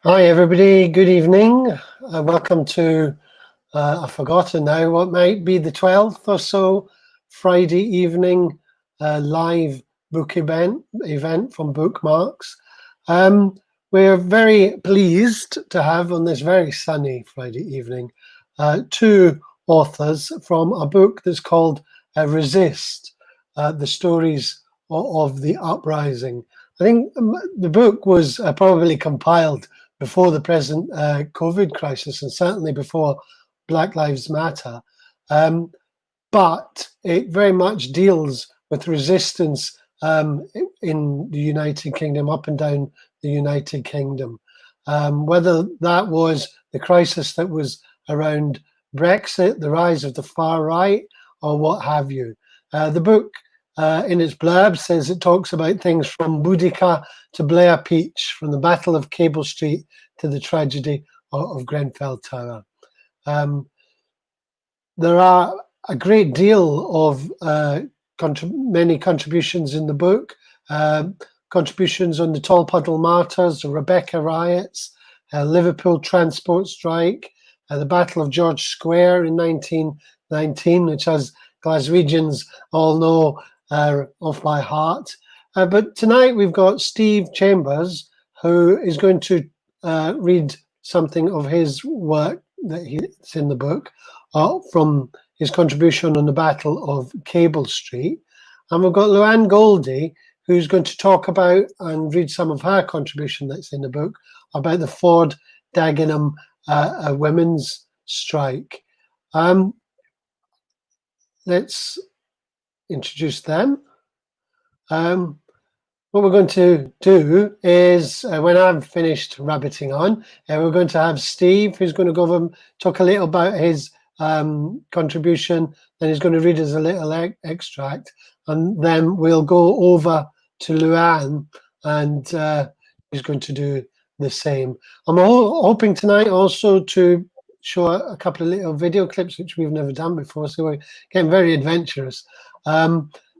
Hi everybody, good evening. Welcome to, I've forgotten now, what might be the 12th or so Friday evening live book event from Bookmarks. We're very pleased to have on this very sunny Friday evening two authors from a book that's called Resist, the stories of the Uprising. I think the book was probably compiled before the present COVID crisis, and certainly before Black Lives Matter. But it very much deals with resistance in the United Kingdom, up and down the United Kingdom. Whether that was the crisis that was around Brexit, the rise of the far right, or what have you. The book in its blurb says it talks about things from Boudica to Blair Peach, from the Battle of Cable Street to the tragedy of Grenfell Tower. There are a great deal of many contributions in the book, contributions on the Tolpuddle Martyrs, the Rebecca riots, Liverpool transport strike, the Battle of George Square in 1919, which, as Glaswegians all know, off by heart. But tonight we've got Steve Chambers, who is going to read something of his work that's in the book from his contribution on the Battle of Cable Street. And we've got Luan Goldie, who's going to talk about and read some of her contribution that's in the book about the Ford Dagenham women's strike. Let's introduce them. What we're going to do is, when I've finished rabbiting on, we're going to have Steve, who's going to go over and talk a little about his contribution. Then he's going to read us a little extract, and then we'll go over to Luan, and he's going to do the same. I'm hoping tonight also to show a couple of little video clips, which we've never done before, so we're getting very adventurous.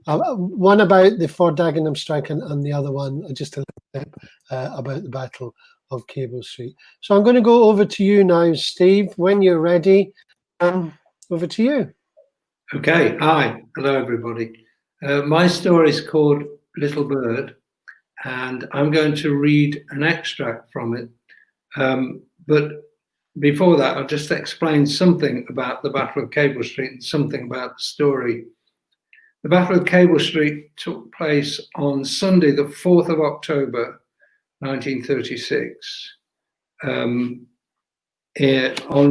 One about the Ford Dagenham strike, and the other one just a little bit about the Battle of Cable Street. So I'm going to go over to you now, Steve. When you're ready, over to you. Okay, hi, hello everybody. My story is called Little Bird, and I'm going to read an extract from it. But before that, I'll just explain something about the Battle of Cable Street and something about the story. The Battle of Cable Street took place on Sunday, the 4th of October, 1936. On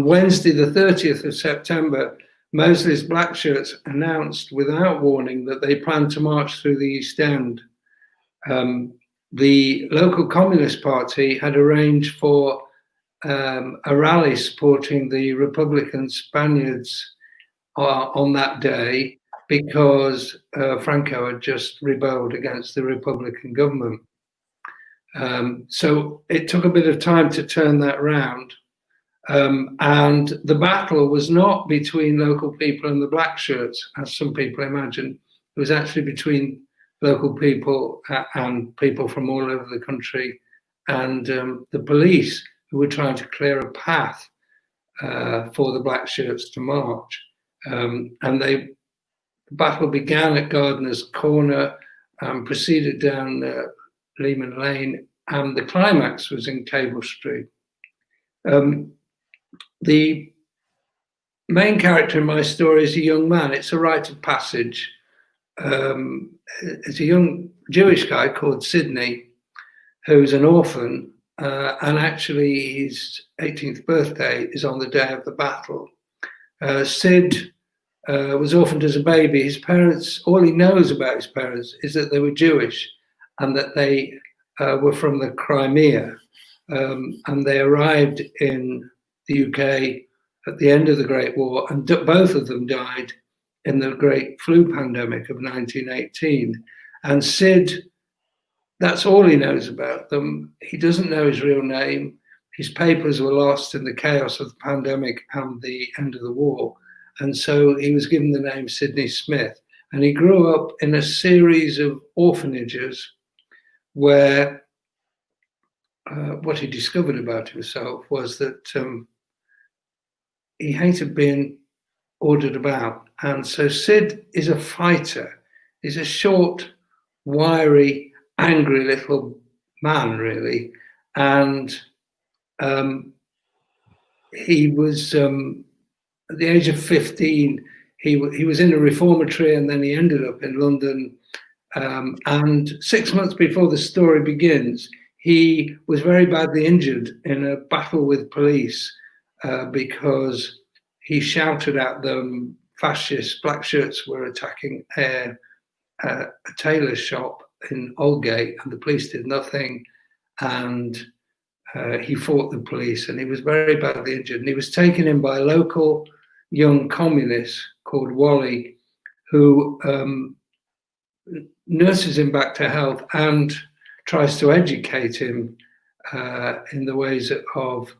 Wednesday, the 30th of September, Mosley's Black Shirts announced without warning that they planned to march through the East End. The local Communist Party had arranged for a rally supporting the Republican Spaniards on that day, because Franco had just rebelled against the Republican government. So it took a bit of time to turn that round. And the battle was not between local people and the Black Shirts, as some people imagine. It was actually between local people and people from all over the country and the police, who were trying to clear a path for the Black Shirts to march. And the battle began at Gardener's Corner and proceeded down Lehman Lane, and the climax was in Cable Street. The main character in my story is a young man. It's a rite of passage. It's a young Jewish guy called Sidney, who's an orphan, and actually his 18th birthday is on the day of the battle. Sid was orphaned as a baby. His parents, all he knows about his parents is that they were Jewish and that they were from the Crimea. And they arrived in the UK at the end of the Great War, and both of them died in the Great Flu pandemic of 1918. And Sid, that's all he knows about them. He doesn't know his real name. His papers were lost in the chaos of the pandemic and the end of the war. And so he was given the name Sidney Smith. And he grew up in a series of orphanages where what he discovered about himself was that he hated being ordered about. And so Sid is a fighter. He's a short, wiry, angry little man, really. And he was, at the age of 15, he was in a reformatory, and then he ended up in London. And 6 months before the story begins, he was very badly injured in a battle with police because he shouted at them, fascist black shirts were attacking a tailor's shop in Aldgate, and the police did nothing. And he fought the police, and he was very badly injured. And he was taken in by a local young communist called Wally, who nurses him back to health and tries to educate him in the ways of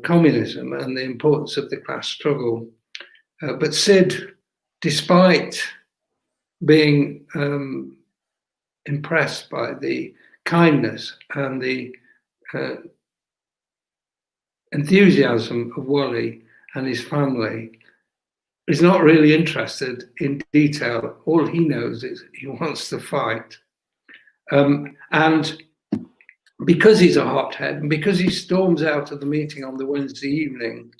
communism and the importance of the class struggle. But Sid, despite being impressed by the kindness and the enthusiasm of Wally and his family, is not really interested in detail. All he knows is he wants to fight. And because he's a hothead, and because he storms out of the meeting on the Wednesday evening,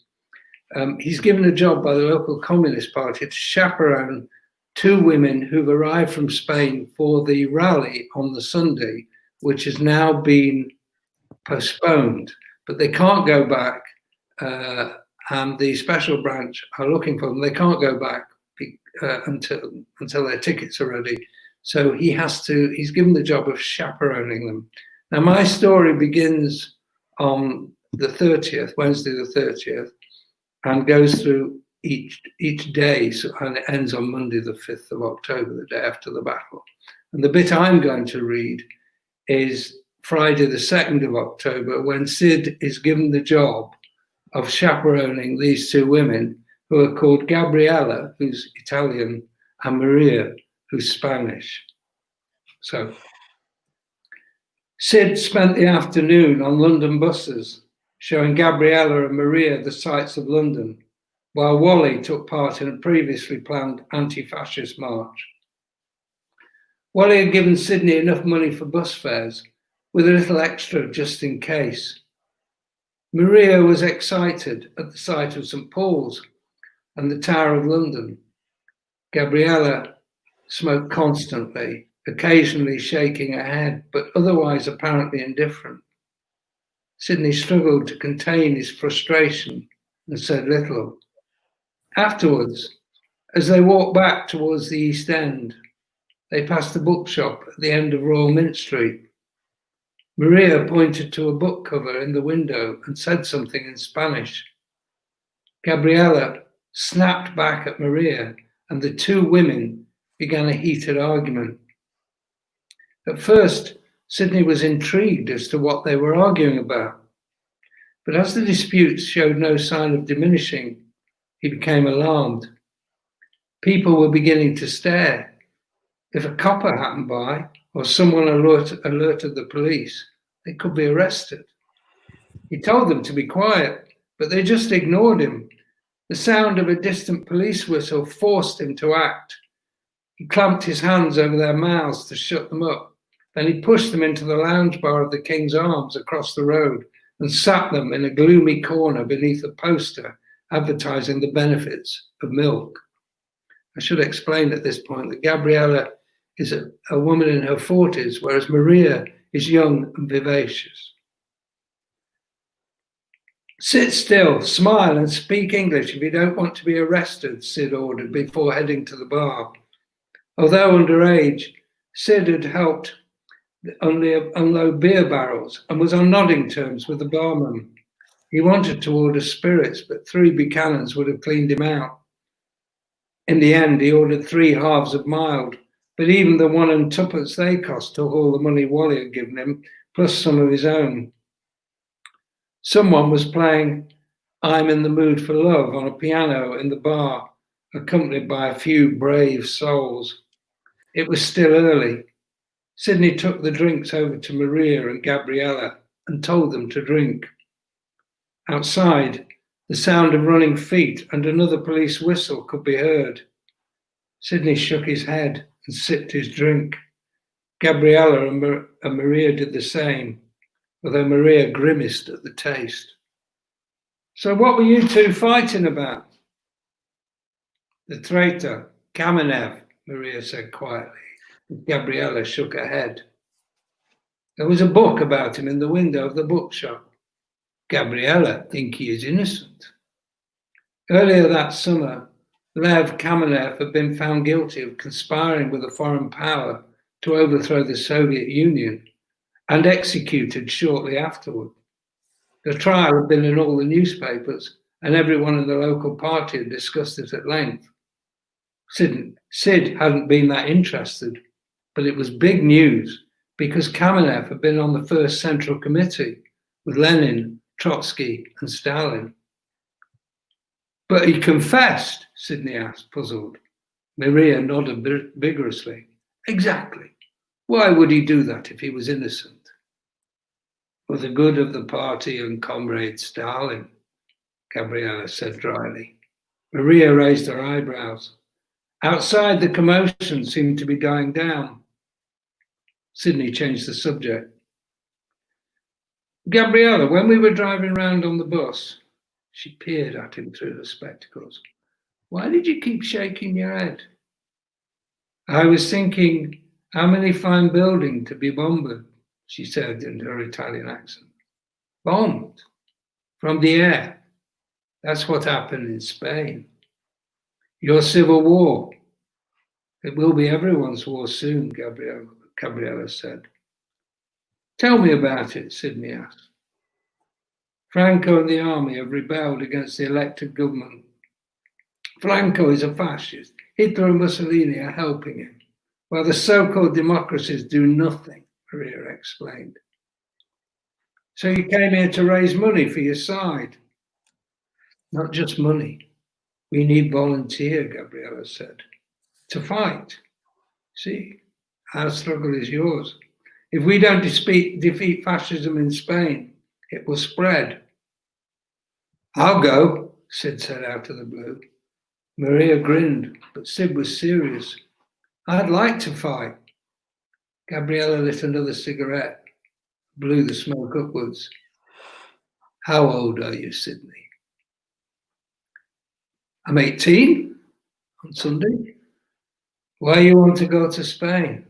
he's given a job by the local Communist Party to chaperone two women who've arrived from Spain for the rally on the Sunday, which has now been postponed, but they can't go back, and the special branch are looking for them. They can't go back until their tickets are ready. So he's given the job of chaperoning them. Now, my story begins on the 30th, Wednesday the 30th, and goes through each day, and it ends on Monday the 5th of October, the day after the battle. And the bit I'm going to read is Friday the 2nd of October, when Sid is given the job of chaperoning these two women, who are called Gabriella, who's Italian, and Maria, who's Spanish. So Sid spent the afternoon on London buses, showing Gabriella and Maria the sights of London, while Wally took part in a previously planned anti-fascist march. Wally had given Sydney enough money for bus fares, with a little extra just in case. Maria was excited at the sight of St. Paul's and the Tower of London. Gabriella smoked constantly, occasionally shaking her head, but otherwise apparently indifferent. Sydney struggled to contain his frustration and said little. Afterwards, as they walked back towards the East End, they passed the bookshop at the end of Royal Mint Street. Maria pointed to a book cover in the window and said something in Spanish. Gabriella snapped back at Maria, and the two women began a heated argument. At first, Sydney was intrigued as to what they were arguing about, but as the disputes showed no sign of diminishing, he became alarmed. People were beginning to stare. If a copper happened by, or someone alerted the police, they could be arrested. He told them to be quiet, but they just ignored him. The sound of a distant police whistle forced him to act. He clamped his hands over their mouths to shut them up. Then he pushed them into the lounge bar of the King's Arms across the road and sat them in a gloomy corner beneath a poster advertising the benefits of milk. I should explain at this point that Gabriella is a woman in her 40s, whereas Maria is young and vivacious. Sit still, smile and speak English if you don't want to be arrested, Sid ordered before heading to the bar. Although underage, Sid had helped unload beer barrels and was on nodding terms with the barman. He wanted to order spirits, but 3 Buchanans would have cleaned him out. In the end, he ordered 3 halves of mild, but even the 1 and 2pence they cost took all the money Wally had given him, plus some of his own. Someone was playing I'm in the Mood for Love on a piano in the bar, accompanied by a few brave souls. It was still early. Sydney took the drinks over to Maria and Gabriella and told them to drink. Outside, the sound of running feet and another police whistle could be heard. Sydney shook his head and sipped his drink. Gabriella and Maria did the same, although Maria grimaced at the taste. So what were you two fighting about? The traitor, Kamenev, Maria said quietly. Gabriella shook her head. There was a book about him in the window of the bookshop. Gabriella thinks he is innocent. Earlier that summer, Lev Kamenev had been found guilty of conspiring with a foreign power to overthrow the Soviet Union and executed shortly afterward. The trial had been in all the newspapers and everyone in the local party had discussed it at length. Sid hadn't been that interested, but it was big news because Kamenev had been on the first Central Committee with Lenin, Trotsky, and Stalin. But he confessed, Sydney asked, puzzled. Maria nodded vigorously. Exactly. Why would he do that if he was innocent? For the good of the party and comrade Stalin, Gabriella said dryly. Maria raised her eyebrows. Outside, the commotion seemed to be dying down. Sydney changed the subject. Gabriella, when we were driving round on the bus, she peered at him through her spectacles. Why did you keep shaking your head? I was thinking, how many fine buildings to be bombed, she said in her Italian accent. Bombed? From the air. That's what happened in Spain. Your civil war. It will be everyone's war soon, Gabriella said. Tell me about it, Sydney asked. Franco and the army have rebelled against the elected government. Franco is a fascist. Hitler and Mussolini are helping him, while the so-called democracies do nothing, Maria explained. So you came here to raise money for your side? Not just money. We need volunteers, Gabriella said, to fight. See, our struggle is yours. If we don't defeat fascism in Spain, it will spread. I'll go, Sid said out of the blue. Maria grinned, but Sid was serious. I'd like to fight. Gabriella lit another cigarette, blew the smoke upwards. How old are you, Sydney? I'm 18 on Sunday. Why you want to go to Spain?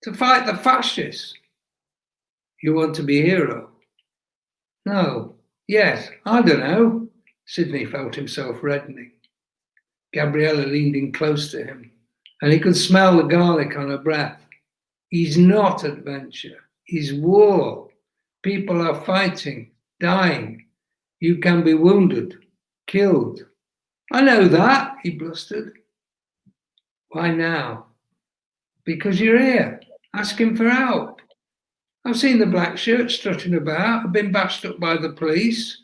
To fight the fascists. You want to be a hero? No. Yes, I don't know. Sydney felt himself reddening. Gabriella leaned in close to him, and he could smell the garlic on her breath. He's not adventure. He's war. People are fighting, dying. You can be wounded, killed. I know that, he blustered. Why now? Because you're here, asking for help. I've seen the black shirts strutting about. I've been bashed up by the police.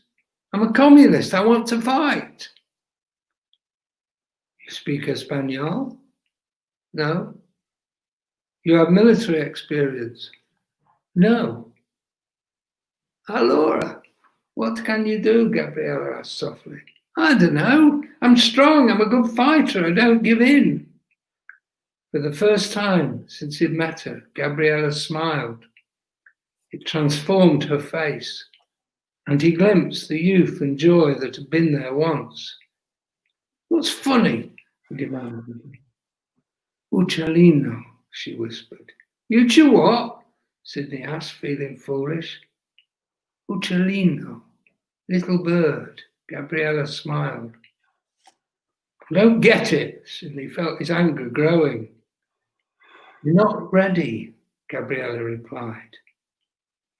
I'm a communist. I want to fight. You speak Espanol? No. You have military experience? No. Allora, what can you do? Gabriella asked softly. I don't know. I'm strong. I'm a good fighter. I don't give in. For the first time since he'd met her, Gabriella smiled. It transformed her face, and he glimpsed the youth and joy that had been there once. What's funny? He demanded. Uccellino, she whispered. You chew what? Sydney asked, feeling foolish. Uccellino, little bird. Gabriella smiled. I don't get it. Sydney felt his anger growing. You're not ready, Gabriella replied.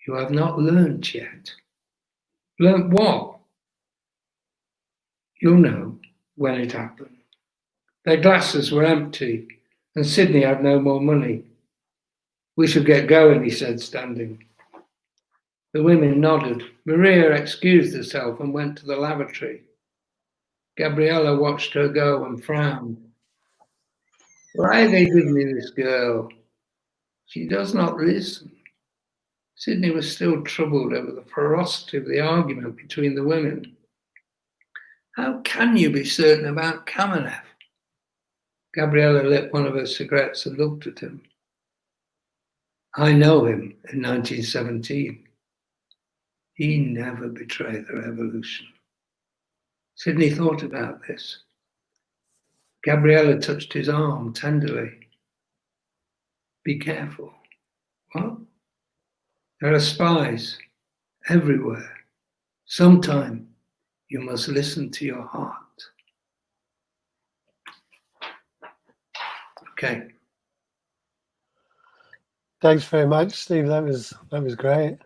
You have not learnt yet. Learnt what? You'll know when it happened. Their glasses were empty, and Sydney had no more money. We should get going, he said, standing. The women nodded. Maria excused herself and went to the lavatory. Gabriella watched her go and frowned. Why they give me this girl? She does not listen. Sydney was still troubled over the ferocity of the argument between the women. How can you be certain about Kamenev? Gabriella lit one of her cigarettes and looked at him. I know him in 1917. He never betrayed the revolution. Sydney thought about this. Gabriella touched his arm tenderly. Be careful. What? There are spies everywhere. Sometime you must listen to your heart. Okay. Thanks very much, Steve. That was great.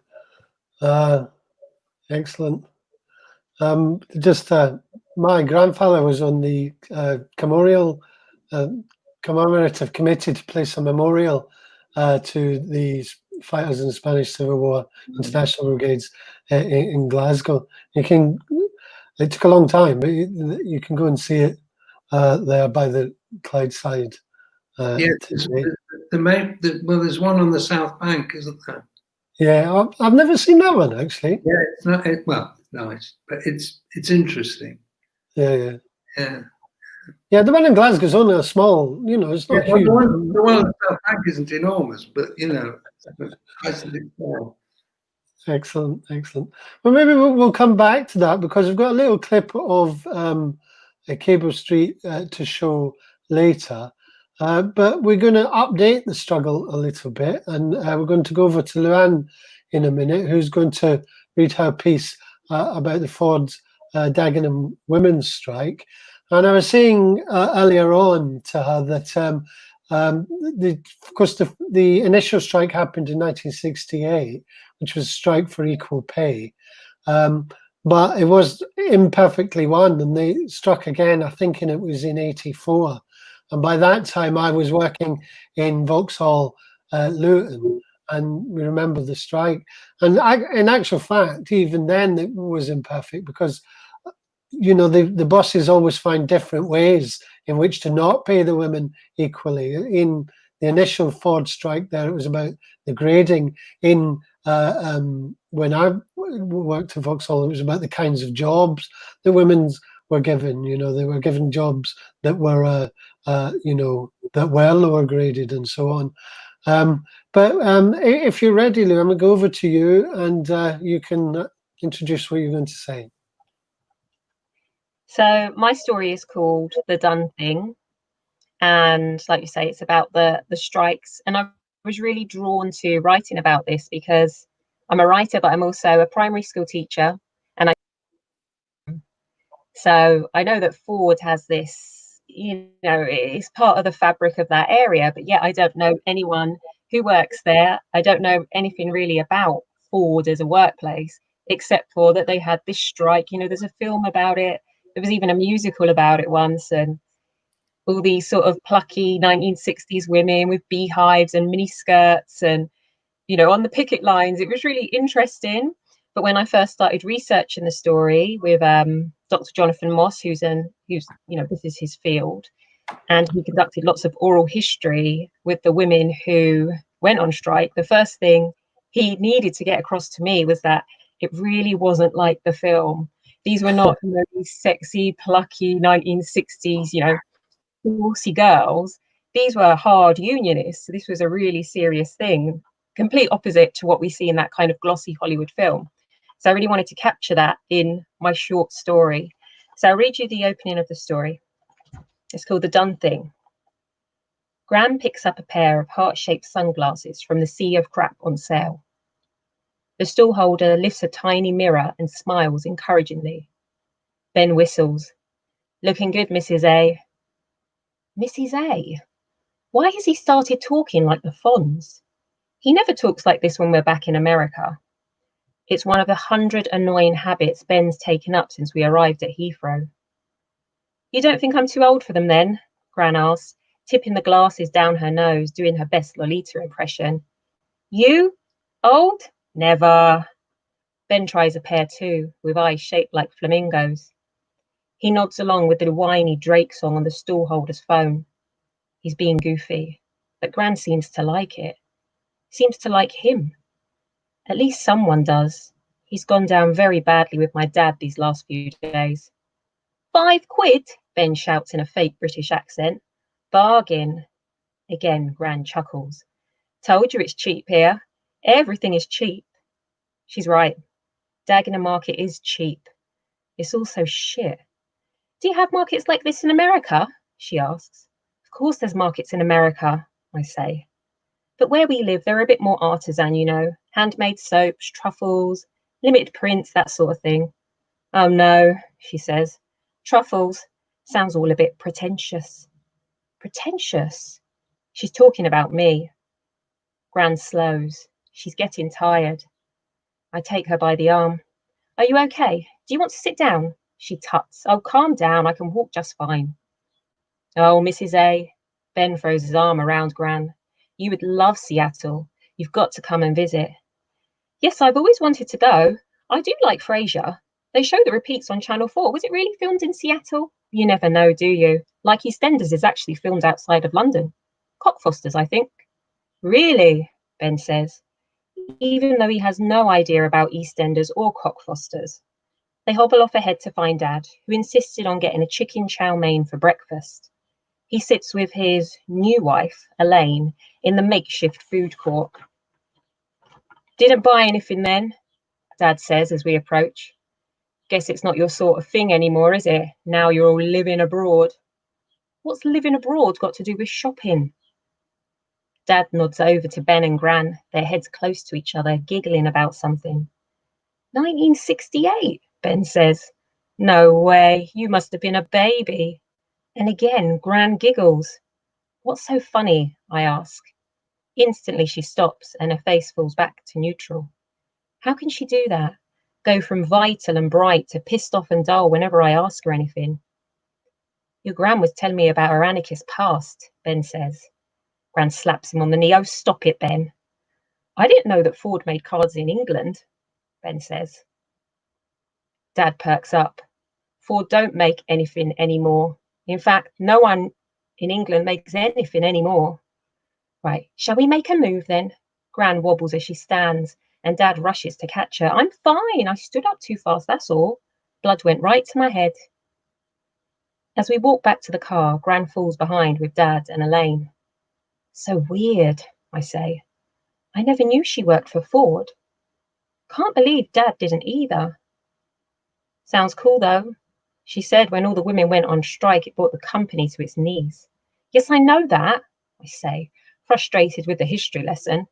Excellent. My grandfather was on the commemorative committee to place a memorial to the fighters in the Spanish Civil War, international brigades in Glasgow. It took a long time, but you can go and see it there by the Clydeside. There's one on the South Bank, isn't there? Yeah, I've never seen that one actually. Yeah, it's not. It's nice, but it's interesting. Yeah. Yeah, the one in Glasgow is only a small. It's not huge. The one on the South Bank isn't enormous, but Excellent. Well, maybe we'll come back to that because we've got a little clip of a Cable Street to show later. But we're going to update the struggle a little bit, and we're going to go over to Luan in a minute, who's going to read her piece about the Ford's Dagenham women's strike. And I was saying earlier on to her that, of course, the initial strike happened in 1968, which was a strike for equal pay. But it was imperfectly won, and they struck again, I think it was in 84. And by that time, I was working in Vauxhall, Luton, and we remember the strike. And in actual fact, even then, it was imperfect because, the bosses always find different ways in which to not pay the women equally. In the initial Ford strike there, it was about the grading. When I worked in Vauxhall, it was about the kinds of jobs the women were given. They were given jobs that were that were lower graded and so on. But if you're ready, Lou, I'm going to go over to you and you can introduce what you're going to say. So my story is called The Done Thing. And like you say, it's about the strikes. And I was really drawn to writing about this because I'm a writer, but I'm also a primary school teacher. So I know that Ford has this, it's part of the fabric of that area, but yet I don't know anyone who works there. I don't know anything really about Ford as a workplace, except for that they had this strike. There's a film about it. There was even a musical about it once, and all these sort of plucky 1960s women with beehives and mini skirts and, on the picket lines. It was really interesting. But when I first started researching the story with Dr. Jonathan Moss, who's this is his field, and he conducted lots of oral history with the women who went on strike, the first thing he needed to get across to me was that it really wasn't like the film. These were not these sexy, plucky 1960s, horsey girls. These were hard unionists. So this was a really serious thing, complete opposite to what we see in that kind of glossy Hollywood film. So I really wanted to capture that in my short story. So I'll read you the opening of the story. It's called The Done Thing. Gran picks up a pair of heart-shaped sunglasses from the sea of crap on sale. The stall holder lifts a tiny mirror and smiles encouragingly. Ben whistles. Looking good, Mrs. A. Mrs. A? Why has he started talking like the Fonz? He never talks like this when we're back in America. It's one of the 100 annoying habits Ben's taken up since we arrived at Heathrow. You don't think I'm too old for them then? Gran asks, tipping the glasses down her nose, doing her best Lolita impression. You? Old? Never. Ben tries a pair too, with eyes shaped like flamingos. He nods along with the whiny Drake song on the stall holder's phone. He's being goofy, but Gran seems to like it. Seems to like him. At least someone does. He's gone down very badly with my dad these last few days. 5 quid, Ben shouts in a fake British accent. Bargain. Again, Gran chuckles. Told you it's cheap here. Everything is cheap. She's right. Dagenham market is cheap. It's also shit. Do you have markets like this in America? She asks. Of course there's markets in America, I say. But where we live, they're a bit more artisan, you know. Handmade soaps, truffles, limited prints, that sort of thing. Oh no, she says. Truffles. Sounds all a bit pretentious. Pretentious? She's talking about me. Gran slows. She's getting tired. I take her by the arm. Are you okay? Do you want to sit down? She tuts. Oh, calm down. I can walk just fine. Oh, Mrs. A. Ben throws his arm around Gran. You would love Seattle. You've got to come and visit. Yes, I've always wanted to go. I do like Frasier. They show the repeats on Channel 4. Was it really filmed in Seattle? You never know, do you? Like EastEnders is actually filmed outside of London. Cockfosters, I think. Really? Ben says, even though he has no idea about EastEnders or Cockfosters. They hobble off ahead to find Dad, who insisted on getting a chicken chow mein for breakfast. He sits with his new wife, Elaine, in the makeshift food court. Didn't buy anything then, Dad says as we approach. Guess it's not your sort of thing anymore, is it? Now you're all living abroad. What's living abroad got to do with shopping? Dad nods over to Ben and Gran, their heads close to each other, giggling about something. 1968, Ben says. No way, you must have been a baby. And again, Gran giggles. What's so funny? I ask. Instantly she stops and her face falls back to neutral. How can she do that? Go from vital and bright to pissed off and dull whenever I ask her anything. Your Gran was telling me about her anarchist past, Ben says. Gran slaps him on the knee. Oh, stop it, Ben. I didn't know that Ford made cars in England, Ben says. Dad perks up. Ford don't make anything anymore. In fact, no one in England makes anything anymore. Right, shall we make a move then? Gran wobbles as she stands, and Dad rushes to catch her. I'm fine. I stood up too fast, that's all. Blood went right to my head. As we walk back to the car, Gran falls behind with Dad and Elaine. So weird, I say. I never knew she worked for Ford. Can't believe Dad didn't either. Sounds cool, though. She said when all the women went on strike, it brought the company to its knees. Yes, I know that, I say, frustrated with the history lesson.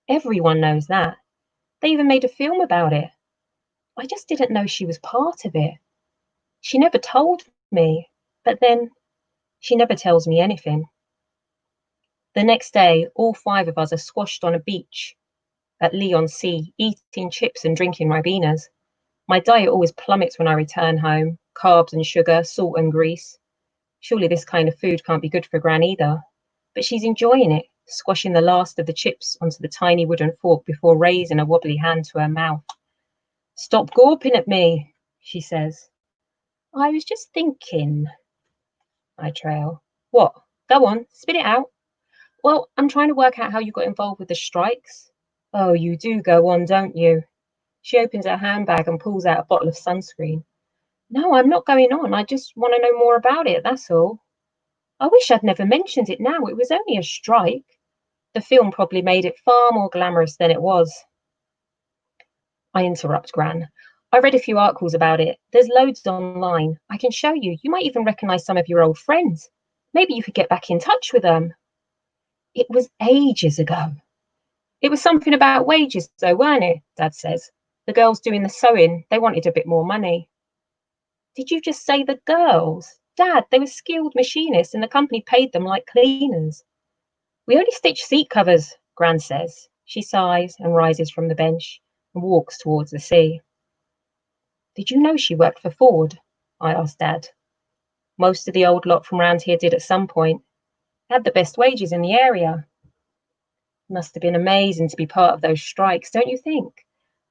Everyone knows that. They even made a film about it. I just didn't know she was part of it. She never told me, but then she never tells me anything. The next day, all 5 of us are squashed on a beach at Leon Sea, eating chips and drinking Ribenas. My diet always plummets when I return home. Carbs and sugar, salt and grease. Surely this kind of food can't be good for Gran either. But she's enjoying it, squashing the last of the chips onto the tiny wooden fork before raising a wobbly hand to her mouth. Stop gawping at me, she says. I was just thinking, I trail. What? Go on, spit it out. Well, I'm trying to work out how you got involved with the strikes. Oh, you do go on, don't you? She opens her handbag and pulls out a bottle of sunscreen. No, I'm not going on. I just want to know more about it, that's all. I wish I'd never mentioned it now. It was only a strike. The film probably made it far more glamorous than it was. I interrupt Gran. I read a few articles about it. There's loads online. I can show you. You might even recognise some of your old friends. Maybe you could get back in touch with them. It was ages ago. It was something about wages, though, weren't it? Dad says. The girls doing the sewing, they wanted a bit more money. Did you just say the girls? Dad, they were skilled machinists and the company paid them like cleaners. We only stitch seat covers, Gran says. She sighs and rises from the bench and walks towards the sea. Did you know she worked for Ford? I asked Dad. Most of the old lot from round here did at some point. Had the best wages in the area. Must have been amazing to be part of those strikes, don't you think?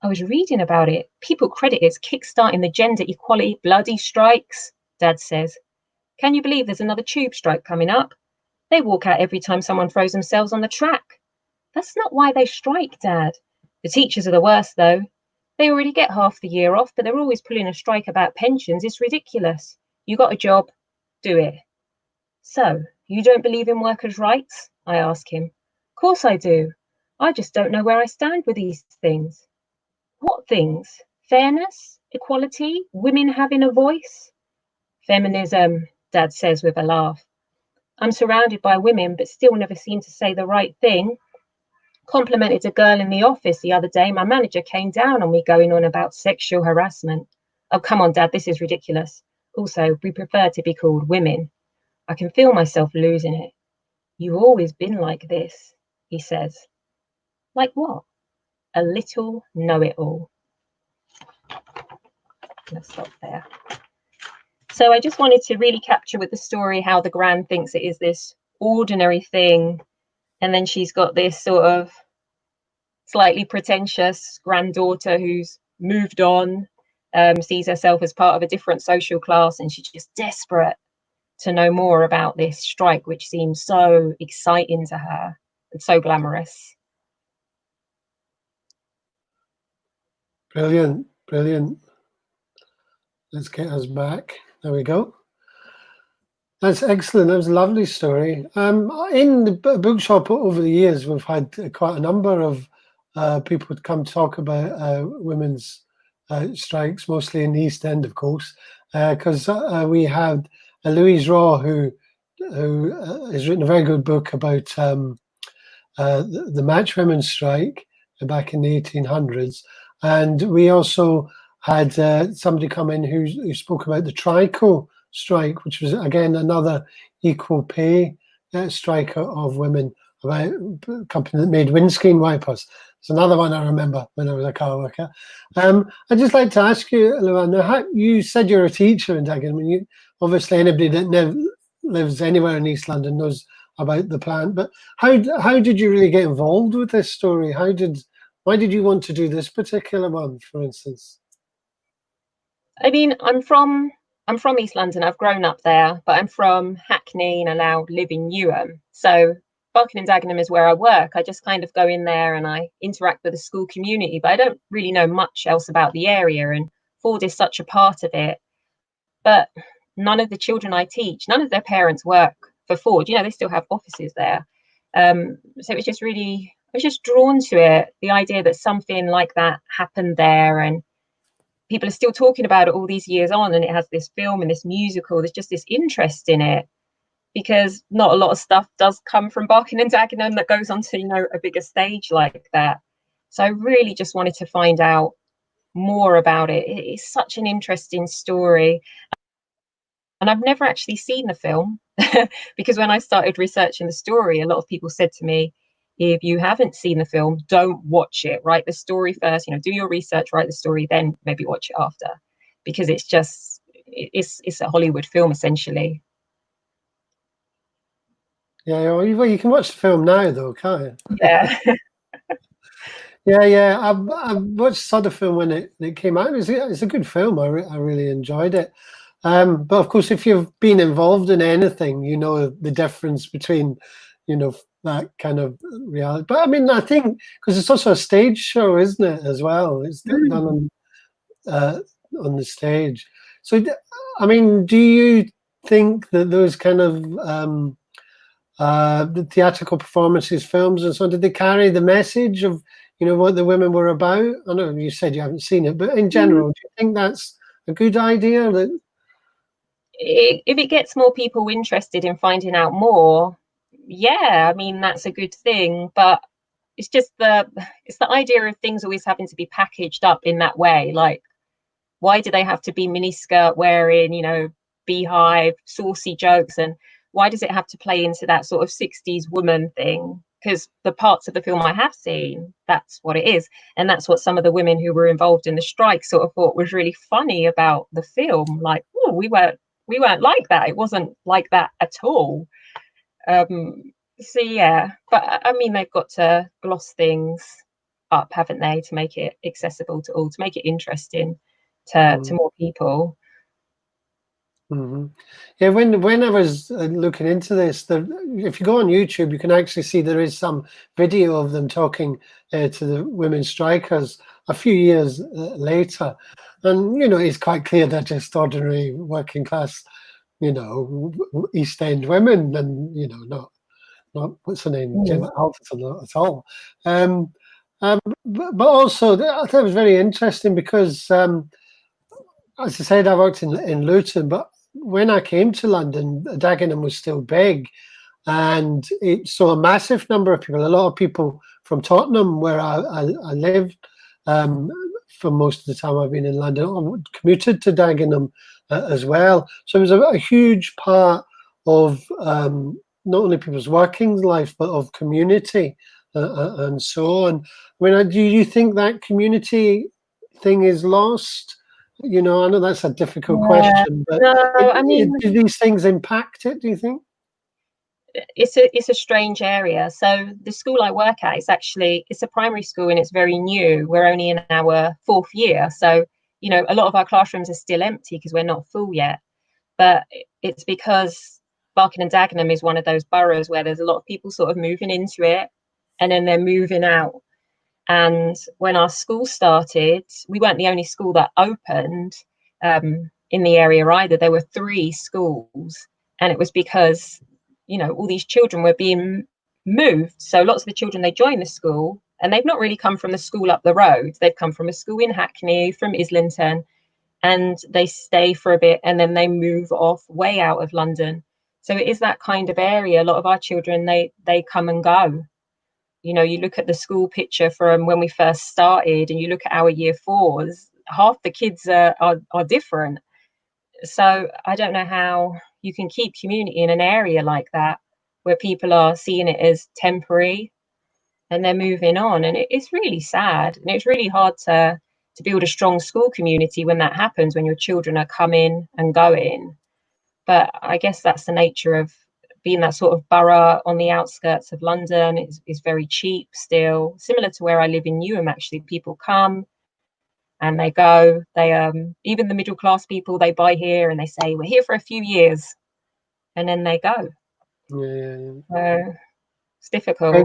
I was reading about it. People credit it as kickstarting the gender equality bloody strikes, Dad says. Can you believe there's another tube strike coming up? They walk out every time someone throws themselves on the track. That's not why they strike, Dad. The teachers are the worst, though. They already get half the year off, but they're always pulling a strike about pensions. It's ridiculous. You got a job, do it. So, you don't believe in workers' rights? I ask him. Of course I do. I just don't know where I stand with these things. What things? Fairness? Equality? Women having a voice? Feminism, Dad says with a laugh. I'm surrounded by women, but still never seem to say the right thing. Complimented a girl in the office the other day. My manager came down on me going on about sexual harassment. Oh, come on, Dad, this is ridiculous. Also, we prefer to be called women. I can feel myself losing it. You've always been like this, he says. Like what? A little know-it-all. Let's stop there. So I just wanted to really capture with the story how the Gran thinks it is this ordinary thing, and then she's got this sort of slightly pretentious granddaughter who's moved on, sees herself as part of a different social class, and she's just desperate to know more about this strike, which seems so exciting to her and so glamorous. Brilliant, brilliant. Let's get us back. There we go. That's excellent. That was a lovely story. In the bookshop over the years, we've had quite a number of people come talk about women's strikes, mostly in the East End, of course, because we had Louise Raw, who has written a very good book about the match women's strike back in the 1800s. And we also had somebody come in who spoke about the Trico strike, which was again another equal pay strike of women, about a company that made windscreen wipers. It's another one I remember when I was a car worker. I'd just like to ask you, Luan, how, you said you're a teacher in Dagenham, and you, obviously anybody that lives anywhere in East London knows about the plant, but how did you really get involved with this story? Why did you want to do this particular one, for instance? I mean, I'm from East London. I've grown up there, but I'm from Hackney and I now live in Newham. So Barking and Dagenham is where I work. I just kind of go in there and I interact with the school community, but I don't really know much else about the area. And Ford is such a part of it. But none of the children I teach, none of their parents work for Ford. You know, they still have offices there. So it was just really, I was just drawn to it. The idea that something like that happened there, and people are still talking about it all these years on, and it has this film and this musical. There's just this interest in it, because not a lot of stuff does come from Barking and Dagenham that goes onto, you know, a bigger stage like that. So I really just wanted to find out more about it. It is such an interesting story. And I've never actually seen the film because when I started researching the story, a lot of people said to me, if you haven't seen the film, don't watch it. Write the story first, you know, do your research, write the story, then maybe watch it after, because it's just, it's a Hollywood film essentially. Yeah, well, you can watch the film now, though, can't you? Yeah. Yeah. I watched saw the film when it came out. It's a good film. I really enjoyed it. But of course, if you've been involved in anything, you know the difference between, you know, that kind of reality. But I mean, I think because it's also a stage show, isn't it, as well? It's done on the stage. So, I mean, do you think that those kind of the theatrical performances, films, and so on, did they carry the message of, you know, what the women were about? I know you said you haven't seen it, but in general, do you think that's a good idea? That If it gets more people interested in finding out more, yeah, I mean, that's a good thing. But it's just the idea of things always having to be packaged up in that way. Like, why do they have to be miniskirt wearing, you know, beehive, saucy jokes? And why does it have to play into that sort of 60s woman thing? Because the parts of the film I have seen, that's what it is. And that's what some of the women who were involved in the strike sort of thought was really funny about the film. Like, oh, we weren't like that. It wasn't like that at all. So yeah, but I mean, they've got to gloss things up, haven't they, to make it accessible to all, to make it interesting to more people. Hmm. Yeah, when I was looking into this, if you go on YouTube, you can actually see there is some video of them talking to the women strikers a few years later, and it's quite clear they're just ordinary working class, East End women, and not what's her name, Gemma Alderton at all. But also, I thought it was very interesting because. As I said, I worked in Luton, but when I came to London, Dagenham was still big, and it saw a massive number of people. A lot of people from Tottenham, where I lived for most of the time I've been in London, commuted to Dagenham as well. So it was a huge part of not only people's working life, but of community and so on. Do you think that community thing is lost? I know that's a difficult question, but No, I mean, do these things impact it, do you think? it's a strange area. So the school I work at is it's a primary school and it's very new. We're only in our 4th year. So, a lot of our classrooms are still empty because we're not full yet. But it's because Barking and Dagenham is one of those boroughs where there's a lot of people sort of moving into it and then they're moving out. And when our school started, we weren't the only school that opened in the area either. There were 3 schools, and it was because, all these children were being moved. So lots of the children, they join the school, and they've not really come from the school up the road. They've come from a school in Hackney, from Islington, and they stay for a bit, and then they move off way out of London. So it is that kind of area. A lot of our children, they come and go. You look at the school picture from when we first started and you look at our year 4s, half the kids are different. So I don't know how you can keep community in an area like that where people are seeing it as temporary and they're moving on. And it's really sad. And it's really hard to build a strong school community when that happens, when your children are coming and going. But I guess that's the nature of being that sort of borough on the outskirts of London. Is very cheap still, similar to where I live in Newham. Actually, people come and they go. They even the middle class people, they buy here and they say we're here for a few years, and then they go. Yeah. So it's difficult.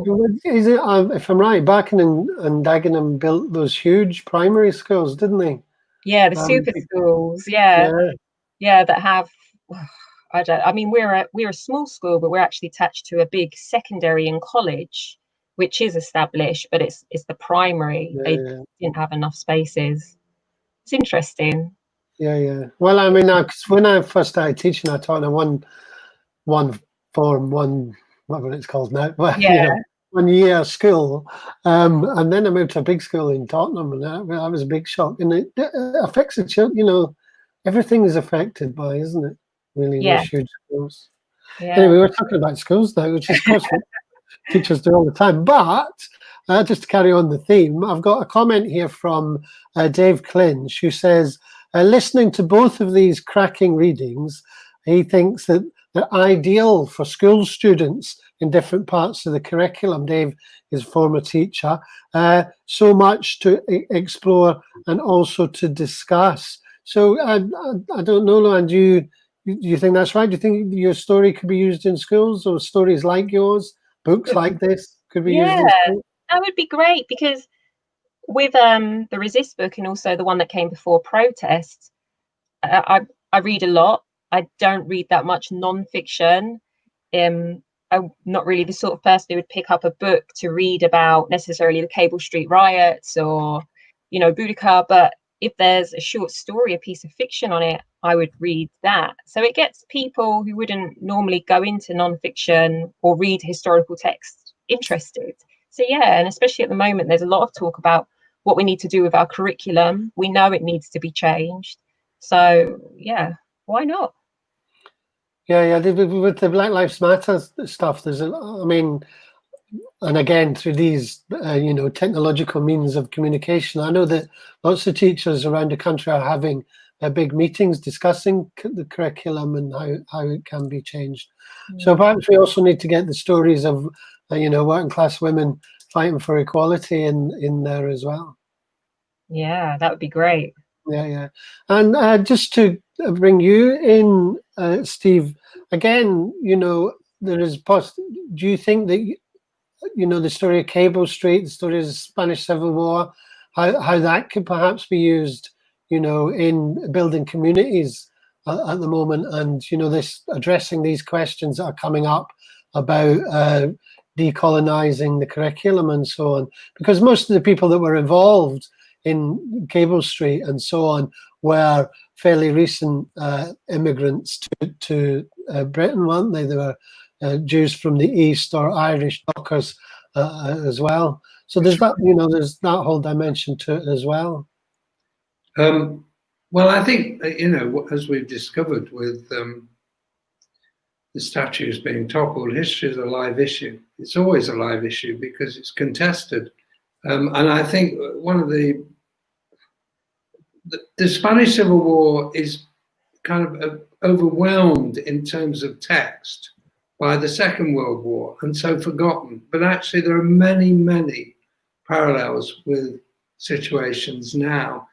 Is it? If I'm right, Barking and Dagenham built those huge primary schools, didn't they? Yeah, the super schools. Yeah, that have. I mean, we're a small school, but we're actually attached to a big secondary and college, which is established, but it's the primary. They didn't have enough spaces. It's interesting. Yeah. Well, I mean, 'cause when I first started teaching, I taught in one form, whatever it's called now, Yeah. 1 year school, and then I moved to a big school in Tottenham, and that was a big shock. And it affects the children. Everything is affected by, isn't it? Really, Yeah. those huge schools. Yeah. Anyway, we're talking about schools now, which is, of course, what teachers do all the time. But just to carry on the theme, I've got a comment here from Dave Clinch, who says, listening to both of these cracking readings, he thinks that they're ideal for school students in different parts of the curriculum. Dave is a former teacher. So much to explore and also to discuss. So I don't know, Luan, do you think that's right? Do you think your story could be used in schools, or stories like yours, books like this could be used in schools? That would be great, because with the Resist book and also the one that came before Protest, I read a lot. I don't read that much non-fiction. I'm not really the sort of person who would pick up a book to read about necessarily the Cable Street riots or, Boudica, but if there's a short story, a piece of fiction on it, I would read that. So it gets people who wouldn't normally go into non-fiction or read historical texts interested. So yeah, and especially at the moment, there's a lot of talk about what we need to do with our curriculum. We know it needs to be changed. So yeah, why not? Yeah. With the Black Lives Matter stuff, and again, through these, technological means of communication, I know that lots of teachers around the country are having big meetings discussing the curriculum and how it can be changed. So perhaps we also need to get the stories of, working class women fighting for equality in there as well. Yeah, that would be great. Yeah. And just to bring you in, Steve. Again, you know, there is do you think that, you know, the story of Cable Street, the story of the Spanish Civil War, how that could perhaps be used, you know, in building communities at the moment, and, you know, this addressing these questions that are coming up about decolonizing the curriculum and so on, because most of the people that were involved in Cable Street and so on were fairly recent immigrants to Britain, weren't they? They were Jews from the East or Irish dockers as well. So there's that, you know, there's that whole dimension to it as well. Well, I think, you know, as we've discovered with the statues being toppled, history is a live issue. It's always a live issue because it's contested. And I think one of the Spanish Civil War is kind of overwhelmed in terms of text by the Second World War and so forgotten. But actually there are many, many parallels with situations now.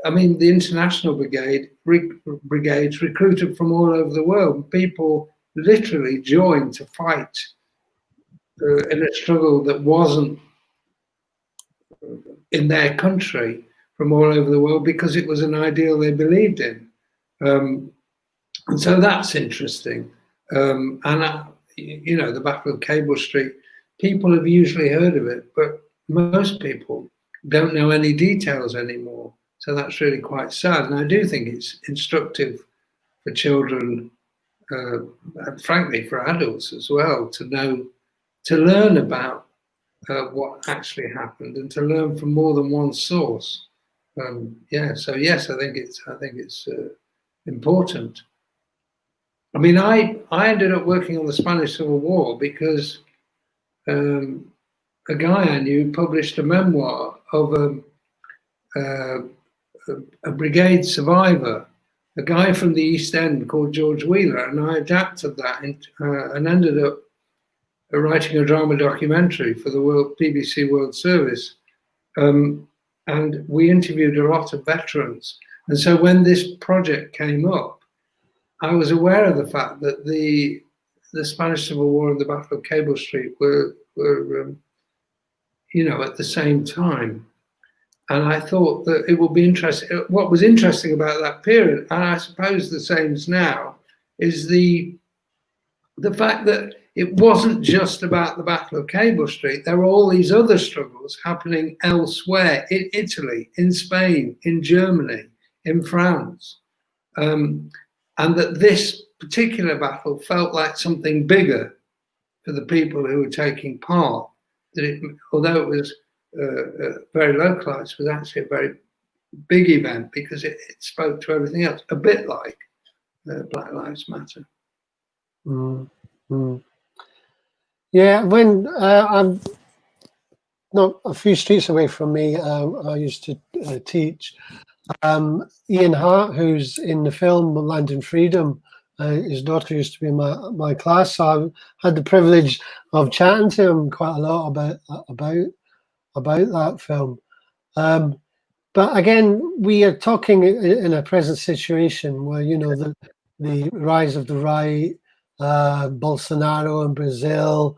I mean, the International Brigades recruited from all over the world. People literally joined to fight in a struggle that wasn't in their country from all over the world because it was an ideal they believed in. And so that's interesting. You know, the Battle of Cable Street, people have usually heard of it, but most people don't know any details anymore. So that's really quite sad. And I do think it's instructive for children, and frankly for adults as well, to learn about what actually happened and to learn from more than one source. Yeah, so yes, I think it's important. I mean, I ended up working on the Spanish Civil War because a guy I knew published a memoir of a brigade survivor, a guy from the East End called George Wheeler, and I adapted that and ended up writing a drama documentary for the BBC World Service. And we interviewed a lot of veterans. And so when this project came up, I was aware of the fact that the Spanish Civil War and the Battle of Cable Street were you know, at the same time. And I thought that it would be interesting. What was interesting about that period, and I suppose the same as now, is the fact that it wasn't just about the Battle of Cable Street. There were all these other struggles happening elsewhere, in Italy, in Spain, in Germany, in France. And that this particular battle felt like something bigger for the people who were taking part. That it, although it was very localized, was actually a very big event because it spoke to everything else, a bit like Black Lives Matter. Mm-hmm. Yeah, when I'm not a few streets away from me, I used to teach. Ian Hart, who's in the film Land and Freedom, his daughter used to be in my class, so I had the privilege of chatting to him quite a lot about that film. But again, we are talking in a present situation where, you know, the rise of the right, Bolsonaro in Brazil,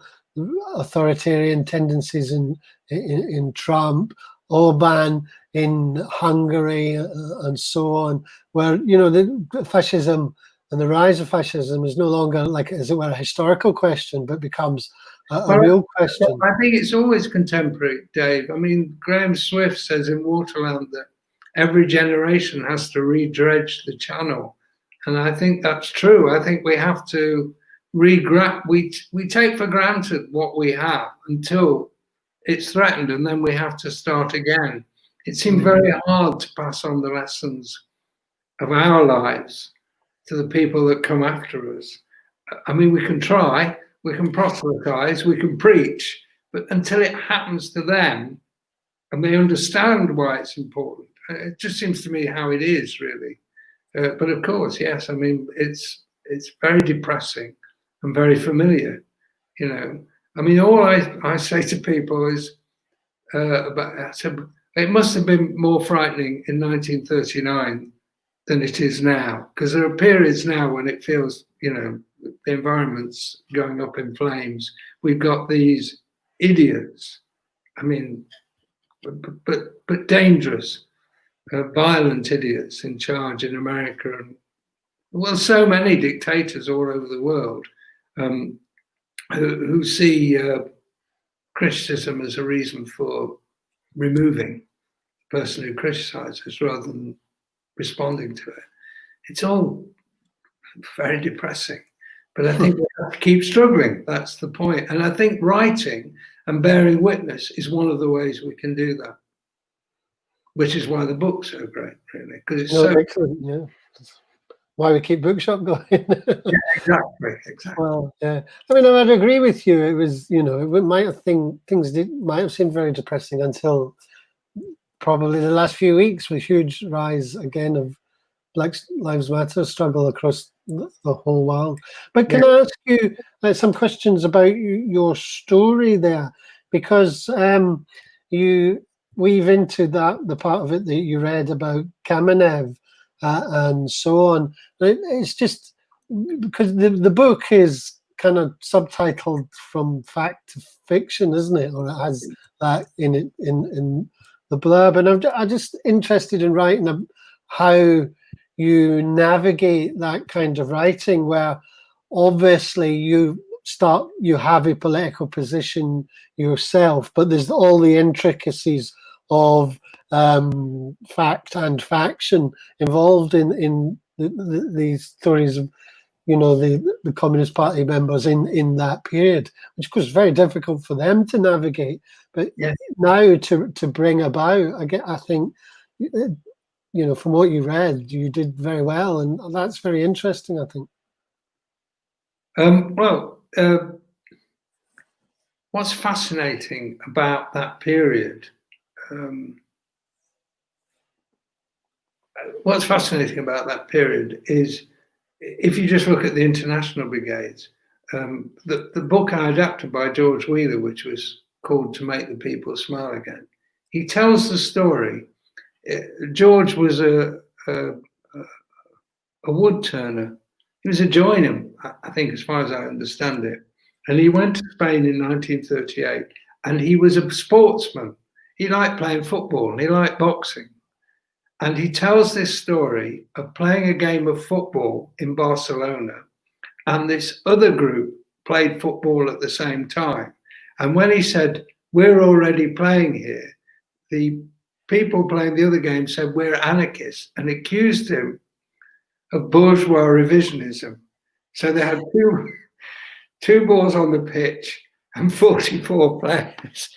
authoritarian tendencies in Trump, Orban in Hungary, and so on, where, you know, the fascism and the rise of fascism is no longer, like, as it were, a historical question, but becomes a real question. I think it's always contemporary, Dave. I mean, Graham Swift says in Waterland that every generation has to re-dredge the channel. And I think that's true. I think we have to we take for granted what we have until it's threatened, and then we have to start again. It seemed very hard to pass on the lessons of our lives to the people that come after us. I mean, we can try, we can proselytize, we can preach, but until it happens to them and they understand why it's important, it just seems to me how it is, really. But of course, yes, I mean, it's very depressing and very familiar, you know. I mean, all I say to people is, it must have been more frightening in 1939 than it is now, because there are periods now when it feels, the environment's going up in flames. We've got these idiots, I mean, but dangerous, violent idiots in charge in America, and well, so many dictators all over the world who see criticism as a reason for removing the person who criticizes rather than responding to it. It's all very depressing, but I think we have to keep struggling. That's the point. And I think writing and bearing witness is one of the ways we can do that, which is why the book's so great, really, because it's so excellent. Yeah, that's why we keep Bookshop going. Yeah, exactly. Well, yeah. I mean, I'd agree with you. It was, it might have might have seemed very depressing until probably the last few weeks, with huge rise again of Black Lives Matter struggle across the whole world. But can I ask you some questions about your story there? Because you weave into that the part of it that you read about Kamenev and so on. It's just because the book is kind of subtitled from fact to fiction, isn't it? Or it has that in it in the blurb. And I'm just interested in writing how you navigate that kind of writing, where obviously you have a political position yourself, but there's all the intricacies of fact and faction involved in these stories of the Communist Party members in that period, which of course is very difficult for them to navigate. But now to bring about, I think, from what you read, you did very well, and that's very interesting, I think. What's fascinating about that period? What's fascinating about that period is, if you just look at the international brigades, the book I adapted by George Wheeler, which was called To Make the People Smile Again, he tells the story. George was a wood turner. He was a joiner, I think, as far as I understand it. And he went to Spain in 1938, and he was a sportsman. He liked playing football, and he liked boxing. And he tells this story of playing a game of football in Barcelona, and this other group played football at the same time. And when he said, "We're already playing here," the people playing the other game said, "We're anarchists," and accused him of bourgeois revisionism. So they had two balls on the pitch and 44 players.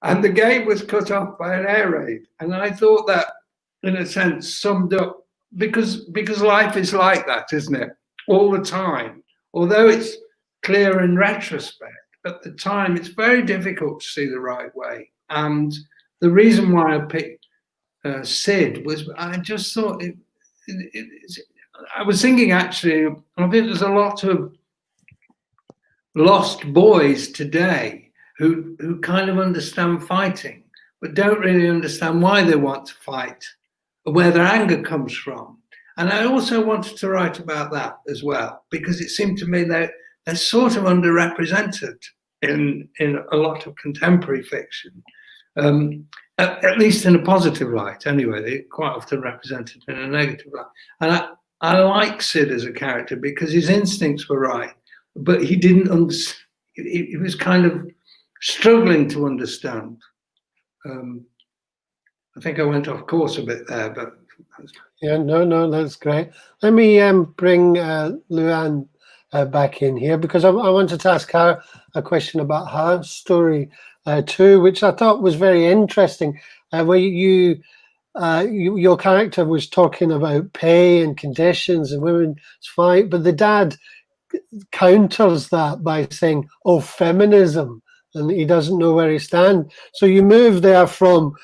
And the game was cut off by an air raid. And I thought that, in a sense, summed up, because life is like that, isn't it? All the time. Although it's clear in retrospect, at the time, it's very difficult to see the right way. And the reason why I picked Sid was, I just thought I was thinking, actually, I think there's a lot of lost boys today who kind of understand fighting, but don't really understand why they want to fight, or where their anger comes from. And I also wanted to write about that as well, because it seemed to me that they're sort of underrepresented in a lot of contemporary fiction, at least in a positive light. Anyway, they're quite often represented in a negative light. And I like Sid as a character because his instincts were right, but he didn't understand. He was kind of struggling to understand. I think I went off course a bit there, but no, that's great. Let me bring Luan back in here, because I wanted to ask her a question about her story too, which I thought was very interesting. Where your character was talking about pay and conditions and women's fight, but the dad counters that by saying, "Oh, feminism," and he doesn't know where he stands. So you move there from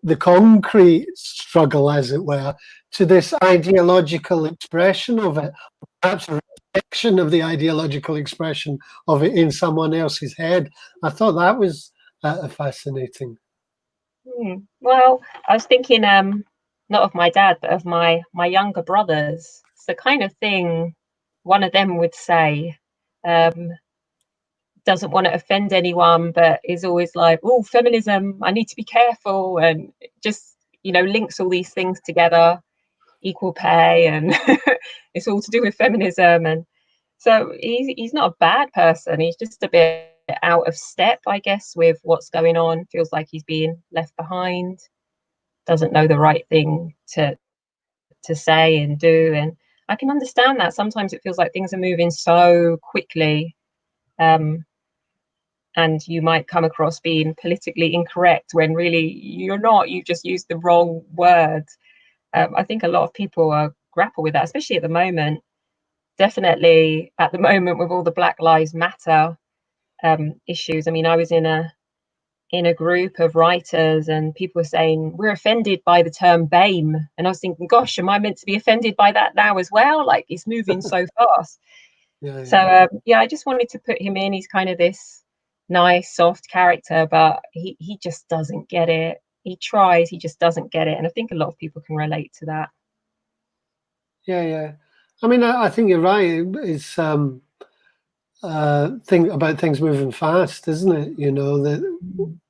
the concrete struggle, as it were, to this ideological expression of it, perhaps a reflection of the ideological expression of it in someone else's head. I thought that was fascinating. Well, I was thinking not of my dad, but of my younger brothers. It's the kind of thing one of them would say. Doesn't want to offend anyone, but is always like, oh, feminism, I need to be careful, and just, links all these things together, equal pay, and it's all to do with feminism. And so he's not a bad person. He's just a bit out of step, I guess, with what's going on. Feels like he's being left behind, doesn't know the right thing to say and do. And I can understand that. Sometimes it feels like things are moving so quickly. And you might come across being politically incorrect when really you're not. You just used the wrong word. I think a lot of people grapple with that, especially at the moment. Definitely at the moment with all the Black Lives Matter issues. I mean, I was in a group of writers, and people were saying we're offended by the term BAME, and I was thinking, gosh, am I meant to be offended by that now as well? Like, it's moving so fast. So I just wanted to put him in. He's kind of this nice, soft character, but he just doesn't get it. He tries, he just doesn't get it, and I think a lot of people can relate to that. Yeah. I mean, I think you're right. It's thing about things moving fast, isn't it? That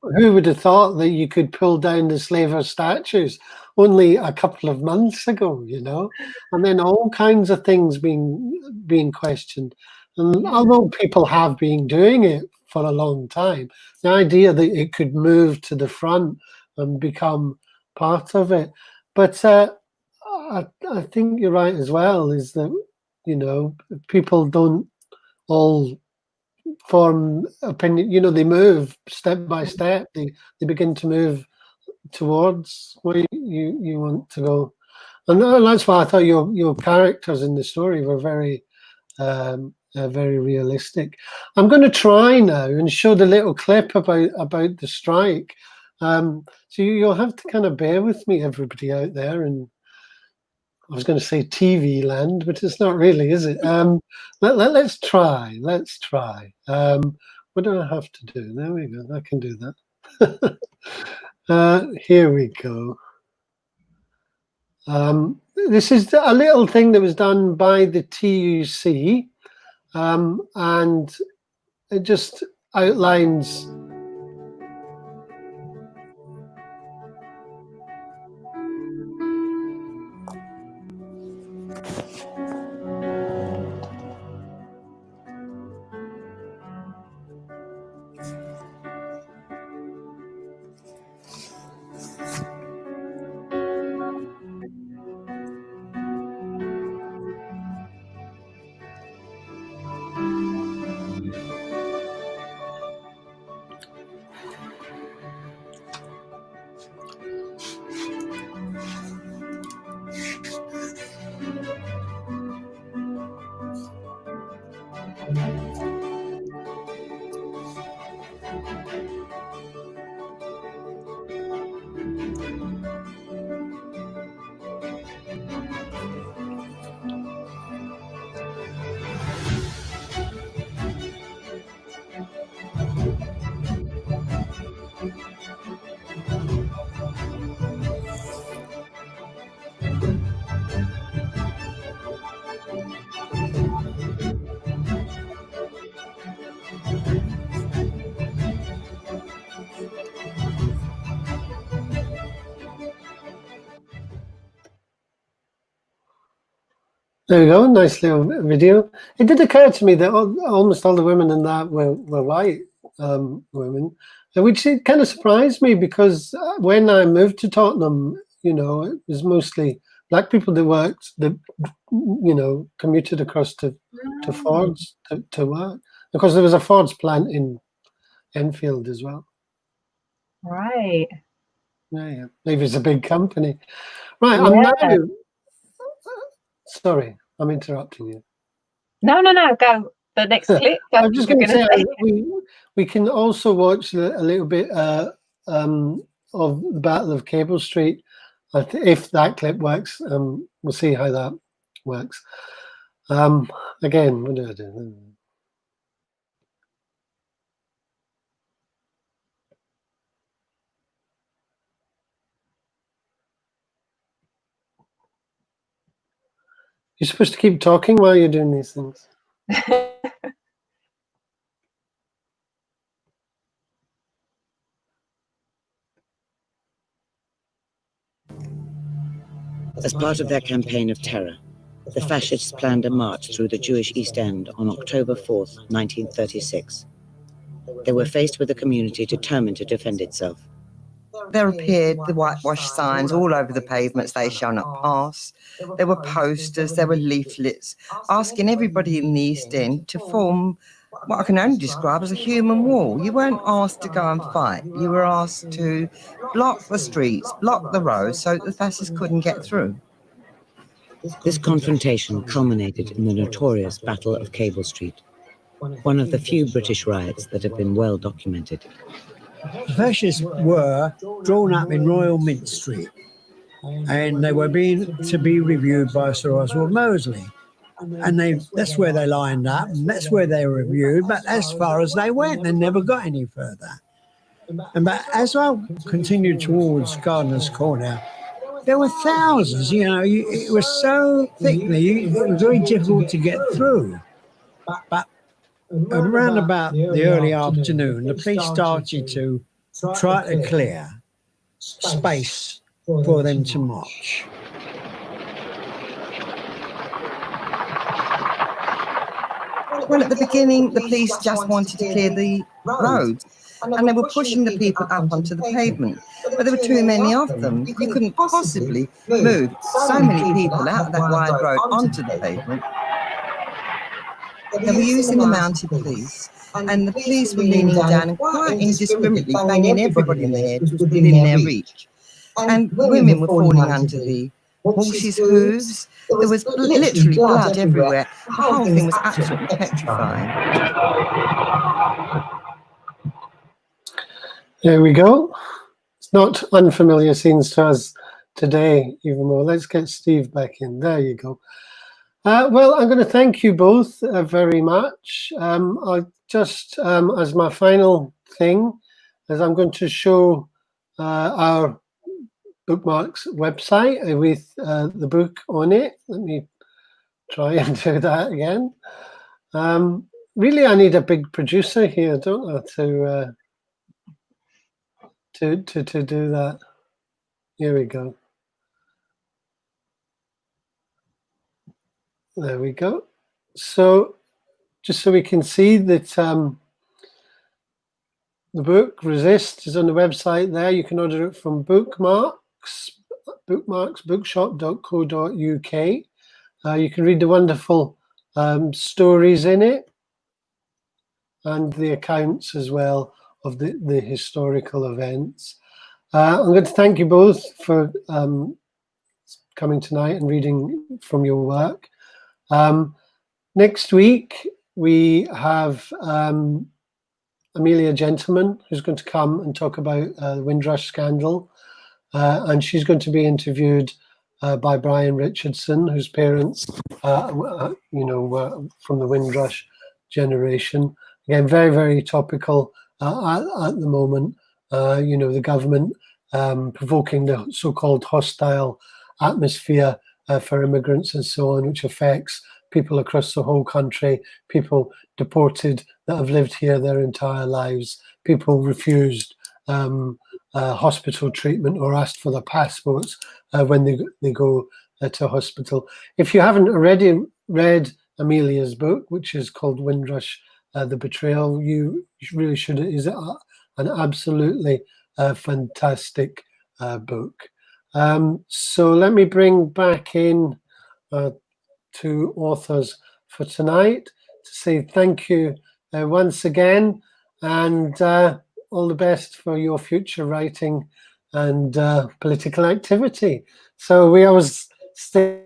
who would have thought that you could pull down the slaver statues only a couple of months ago? And then all kinds of things being questioned. And although people have been doing it for a long time, the idea that it could move to the front and become part of it. But I think you're right as well, is that, people don't all form opinion. They move step by step. They begin to move towards where you want to go. And that's why I thought your characters in the story were very very realistic. I'm going to try now and show the little clip about the strike. So you'll have to kind of bear with me, everybody out there. And I was going to say TV land, but it's not really, is it? Let's try. Let's try. What do I have to do? There we go. I can do that. Here we go. This is a little thing that was done by the TUC. And it just outlines There we go, nice little video. It did occur to me that almost all the women in that were white women, which it kind of surprised me, because when I moved to Tottenham, it was mostly black people that worked, that commuted across to Ford's to work. Of course, there was a Ford's plant in Enfield as well. Right. Yeah. Maybe it's a big company. Right, Yeah. I'm now... Sorry, I'm interrupting you. No, go. The next clip. I'm just going to say we can also watch a little bit of the Battle of Cable Street. If that clip works, we'll see how that works. Again, what do I do? You're supposed to keep talking while you're doing these things. As part of their campaign of terror, the fascists planned a march through the Jewish East End on October 4th, 1936. They were faced with a community determined to defend itself. There appeared the whitewashed signs all over the pavements, they shall not pass. There were posters, there were leaflets, asking everybody in the East End to form what I can only describe as a human wall. You weren't asked to go and fight. You were asked to block the streets, block the roads so that the fascists couldn't get through. This confrontation culminated in the notorious Battle of Cable Street, one of the few British riots that have been well documented. The fascists were drawn up in Royal Mint Street, and they were to be reviewed by Sir Oswald Mosley. And that's where they lined up, and that's where they were reviewed, but as far as they went, they never got any further. But as I continued towards Gardener's Corner, there were thousands, it was so thickly, it was very difficult to get through. But around about the early afternoon, the police started to try to clear space for them to march. Well, at the beginning, the police just wanted to clear the roads, and they were pushing the people up onto the pavement. But there were too many of them. You couldn't possibly move so many people out of that wide road onto the pavement. They were using the mounted police, and the police were leaning down and quite indiscriminately banging everybody in the head who was within their reach. And women were falling under the horses' hooves. There was literally blood everywhere. The whole thing was absolutely petrifying. There we go. It's not unfamiliar scenes to us today, even more. Let's get Steve back in. There you go. Well, I'm going to thank you both very much. I just, as my final thing, is I'm going to show our Bookmarks website with the book on it. Let me try and do that again. Really, I need a big producer here, don't I, to do that. Here we go. There we go. So just so we can see that the book Resist is on the website there. You can order it from bookmarksbookshop.co.uk. You can read the wonderful stories in it and the accounts as well of the historical events. I'm going to thank you both for coming tonight and reading from your work. Next week, we have Amelia Gentleman, who's going to come and talk about the Windrush scandal. And she's going to be interviewed by Brian Richardson, whose parents, were from the Windrush generation. Again, very, very topical at the moment. The government provoking the so-called hostile atmosphere for immigrants and so on, which affects people across the whole country, people deported that have lived here their entire lives, people refused hospital treatment or asked for their passports when they go to hospital. If you haven't already read Amelia's book, which is called Windrush, The Betrayal, you really should. It is an absolutely fantastic book. So let me bring back in two authors for tonight to say thank you once again, and all the best for your future writing and political activity. So we always stay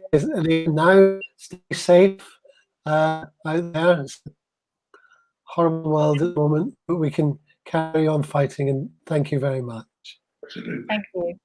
safe out there. It's a horrible world at the moment, but we can carry on fighting, and thank you very much. Thank you.